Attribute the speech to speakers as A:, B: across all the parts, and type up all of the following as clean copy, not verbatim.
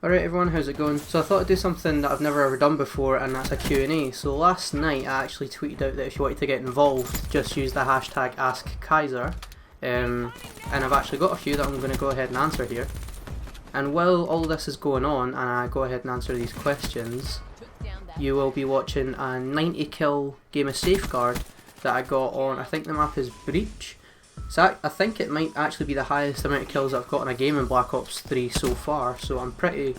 A: Alright everyone, how's it going? So I thought I'd do something that I've never ever done before, and that's a Q&A. So last night I actually tweeted out that if you wanted to get involved, just use the hashtag AskKaiser. And I've actually got a few that I'm going to go ahead and answer here. And while all this is going on and I go ahead and answer these questions, you will be watching a 90 kill game of Safeguard that I got on, I think the map is Breach. So I think it might actually be the highest amount of kills I've got in a game in Black Ops 3 so far, so I'm pretty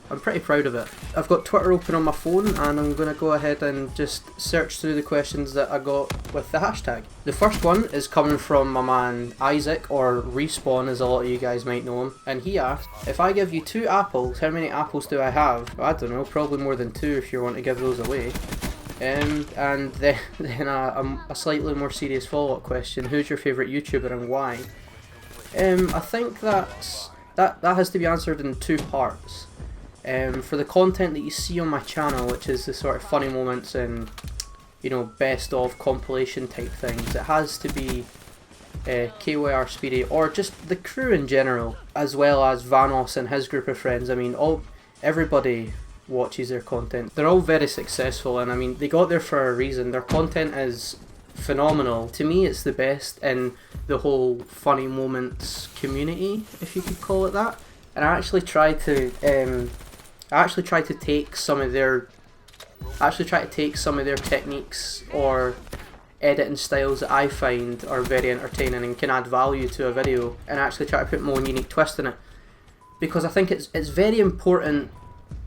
A: proud of it. I've got Twitter open on my phone and I'm going to go ahead and just search through the questions that I got with the hashtag. The first one is coming from my man Isaac, or Respawn as a lot of you guys might know him, and he asked, if I give you 2 apples, how many apples do I have? I don't know, probably more than 2 if you want to give those away. And then a slightly more serious follow-up question: who's your favourite YouTuber and why? I think that has to be answered in 2 parts. For the content that you see on my channel, which is the sort of funny moments and, you know, best of compilation type things, it has to be KYR Speedy, or just the crew in general, as well as Vanos and his group of friends. I mean, everybody watches their content. They're all very successful, and I mean, they got there for a reason. Their content is phenomenal. To me, it's the best in the whole funny moments community, if you could call it that. And I actually tried to take some of their techniques or editing styles that I find are very entertaining and can add value to a video, and actually try to put my own unique twist in it, because I think it's very important.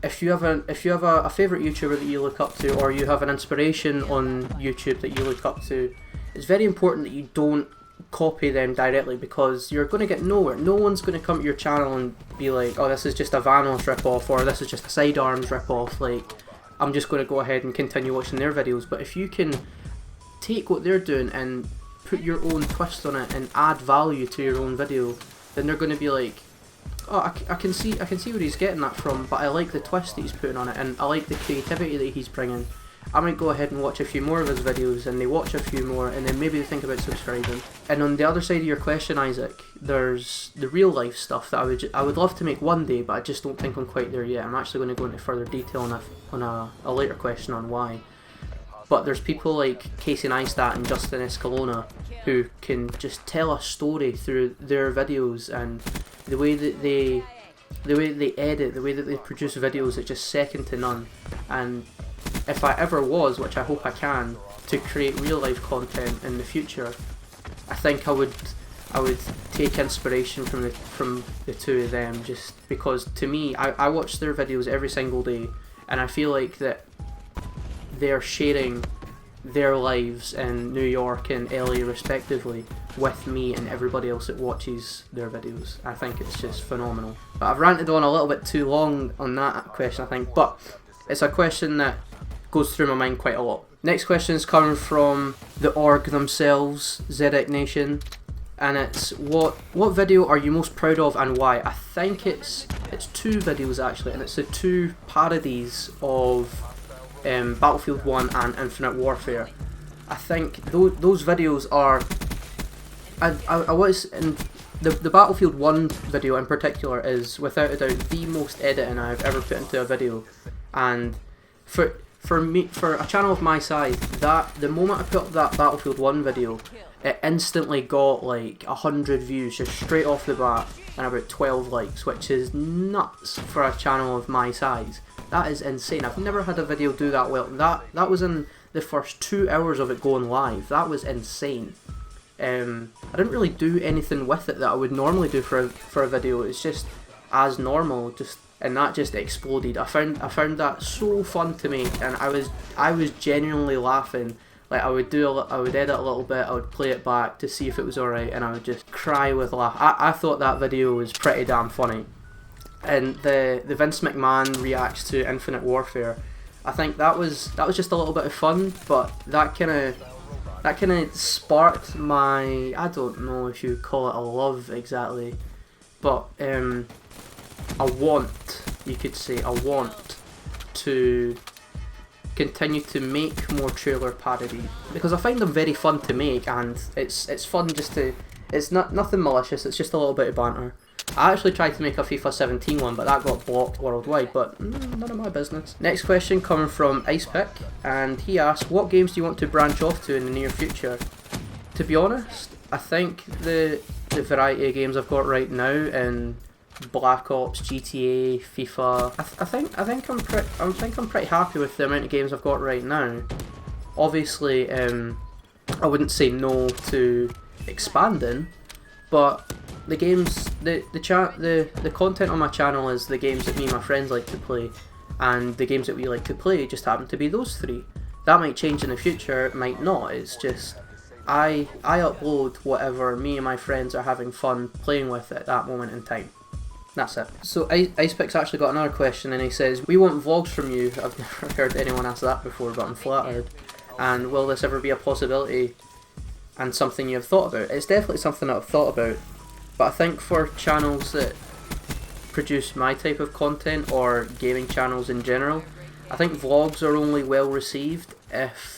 A: If you have a favourite YouTuber that you look up to, or you have an inspiration on YouTube that you look up to, it's very important that you don't copy them directly, because you're going to get nowhere. No one's going to come to your channel and be like, oh, this is just a Vanos ripoff, or this is just a Sidearms ripoff, like, I'm just going to go ahead and continue watching their videos. But if you can take what they're doing and put your own twist on it and add value to your own video, then they're going to be like, oh, I can see where he's getting that from, but I like the twist that he's putting on it, and I like the creativity that he's bringing. I might go ahead and watch a few more of his videos, and they watch a few more, and then maybe they think about subscribing. And on the other side of your question, Isaac, there's the real life stuff that I would love to make one day, but I just don't think I'm quite there yet. I'm actually going to go into further detail on a later question on why. But there's people like KASEI2 and Justin Escalona who can just tell a story through their videos, and the way that they edit, the way that they produce videos, it's just second to none. And if I ever was, which I hope I can, to create real life content in the future, I think I would take inspiration from the 2 of them, just because to me, I watch their videos every single day, and I feel like that they're sharing their lives in New York and LA respectively with me and everybody else that watches their videos. I think it's just phenomenal. But I've ranted on a little bit too long on that question, I think, but it's a question that goes through my mind quite a lot. Next question is coming from the org themselves, Xedec Nation, and it's what video are you most proud of and why? I think it's 2 videos actually, and it's the 2 parodies of Battlefield 1 and Infinite Warfare. I think those videos are, I was in the Battlefield 1 video in particular is without a doubt the most editing I've ever put into a video, and for me, for a channel of my size, the moment I put up that Battlefield 1 video, it instantly got like 100 views just straight off the bat and about 12 likes, which is nuts for a channel of my size. That is insane. I've never had a video do that well. That was in the first 2 hours of it going live. That was insane. I didn't really do anything with it that I would normally do for a video. It's just as normal, and that just exploded. I found that so fun to make, and I was genuinely laughing. Like, I would edit a little bit, I would play it back to see if it was alright, and I would just cry with laugh. I thought that video was pretty damn funny. And the Vince McMahon reacts to Infinite Warfare, I think that was just a little bit of fun, but that kind of sparked my, I don't know if you call it a love exactly, but a want, you could say, a want to continue to make more trailer parody, because I find them very fun to make, and it's fun just to It's nothing malicious, it's just a little bit of banter. I actually tried to make a FIFA 17 one, but that got blocked worldwide, but none of my business. Next question coming from Icepick, and he asks, what games do you want to branch off to in the near future? To be honest, I think the variety of games I've got right now in Black Ops, GTA, FIFA, I think I'm pretty happy with the amount of games I've got right now. Obviously, I wouldn't say no to expanding, but the games, the content on my channel is the games that me and my friends like to play, and the games that we like to play just happen to be those three. That might change in the future, it might not. It's just I upload whatever me and my friends are having fun playing with at that moment in time. That's it. So Icepick's actually got another question, and he says, we want vlogs from you. I've never heard anyone ask that before, but I'm flattered. And will this ever be a possibility and something you've thought about? It's definitely something that I've thought about. But I think for channels that produce my type of content, or gaming channels in general, I think vlogs are only well received if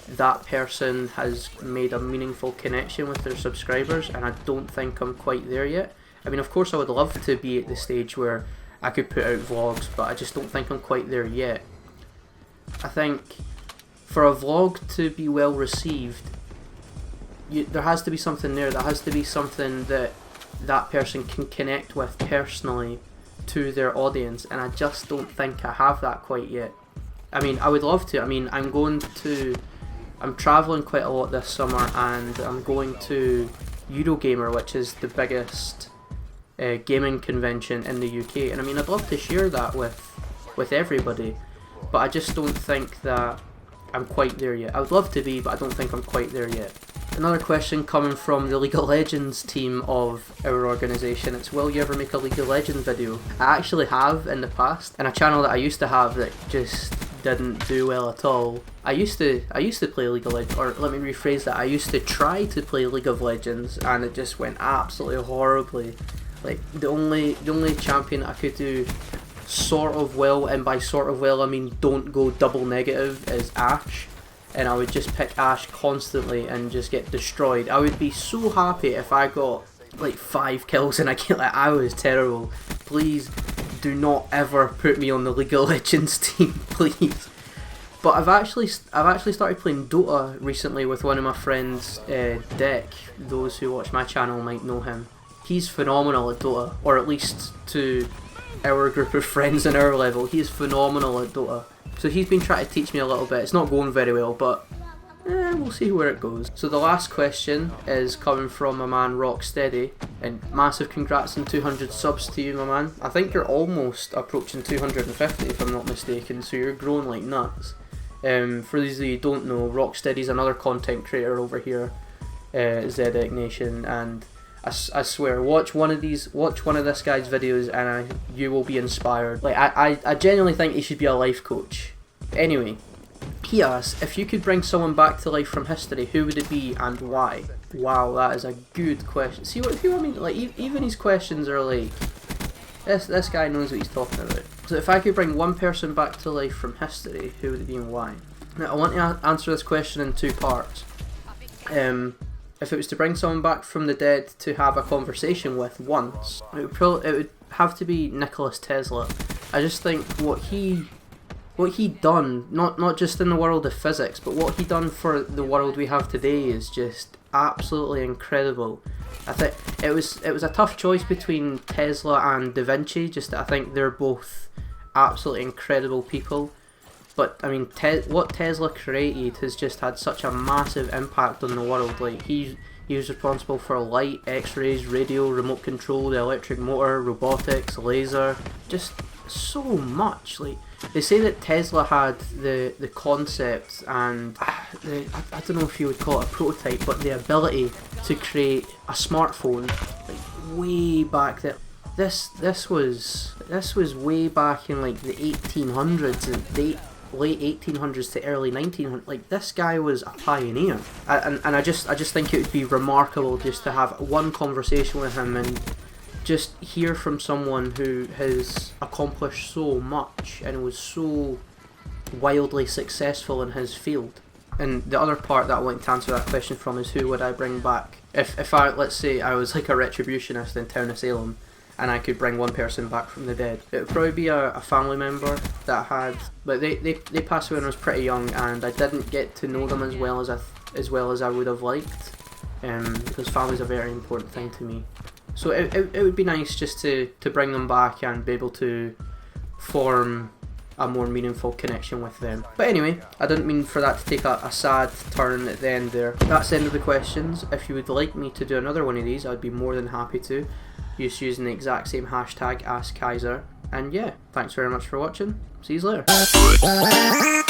A: that person has made a meaningful connection with their subscribers, and I don't think I'm quite there yet. I mean, of course I would love to be at the stage where I could put out vlogs, but I just don't think I'm quite there yet. I think for a vlog to be well received, there has to be something there. There has to be something that person can connect with personally to their audience, and I just don't think I have that quite yet. I mean, I would love to. I mean, I'm travelling quite a lot this summer, and I'm going to Eurogamer, which is the biggest gaming convention in the UK, and I mean, I'd love to share that with everybody, but I just don't think that I'm quite there yet. I would love to be, but I don't think I'm quite there yet. Another question coming from the League of Legends team of our organisation. It's, will you ever make a League of Legends video? I actually have in the past, and a channel that I used to have that just didn't do well at all. I used to play League of Legends, or let me rephrase that, I used to try to play League of Legends, and it just went absolutely horribly. Like, the only champion I could do sort of well, and by sort of well I mean don't go double negative, is Ashe. And I would just pick Ashe constantly and just get destroyed. I would be so happy if I got like 5 kills in a game. Like, I was terrible. Please do not ever put me on the League of Legends team, please. But I've actually started playing Dota recently with one of my friends, Dick. Those who watch my channel might know him. He's phenomenal at Dota, or at least to our group of friends in our level. He's phenomenal at Dota. So he's been trying to teach me a little bit. It's not going very well, but we'll see where it goes. So the last question is coming from my man Rocksteady, and massive congrats on 200 subs to you, my man. I think you're almost approaching 250 if I'm not mistaken, so you're growing like nuts. For those of you who don't know, Rocksteady's another content creator over here at Xedec Nation, and I swear, watch one of this guy's videos and you will be inspired. Like, I genuinely think he should be a life coach. Anyway, he asks, if you could bring someone back to life from history, who would it be and why? Wow, that is a good question. See what I mean? Like, even his questions are like, this guy knows what he's talking about. So if I could bring one person back to life from history, who would it be and why? Now, I want to answer this question in 2 parts. If it was to bring someone back from the dead to have a conversation with once, it would have to be Nikola Tesla. I just think what he done, not just in the world of physics, but what he done for the world we have today is just absolutely incredible. I think it was a tough choice between Tesla and Da Vinci. Just I think they're both absolutely incredible people. But I mean, what Tesla created has just had such a massive impact on the world. Like, he was responsible for light, X-rays, radio, remote control, the electric motor, robotics, laser, just so much. Like, they say that Tesla had the concept and I don't know if you would call it a prototype, but the ability to create a smartphone, like, way back then. This was way back in like the 1800s and late 1800s to early 1900s. Like, this guy was a pioneer, and I just think it would be remarkable just to have one conversation with him and just hear from someone who has accomplished so much and was so wildly successful in his field. And the other part that I want to answer that question from is, who would I bring back If I, let's say I was like a retributionist in Town of Salem, and I could bring one person back from the dead, it would probably be a family member that had, but they passed away when I was pretty young, and I didn't get to know them as well as I would have liked, because family's a very important thing to me. So it would be nice just to bring them back and be able to form a more meaningful connection with them. But anyway, I didn't mean for that to take a sad turn at the end there. That's the end of the questions. If you would like me to do another one of these, I'd be more than happy to, just using the exact same hashtag, AskKaiser. And yeah, thanks very much for watching. See you later.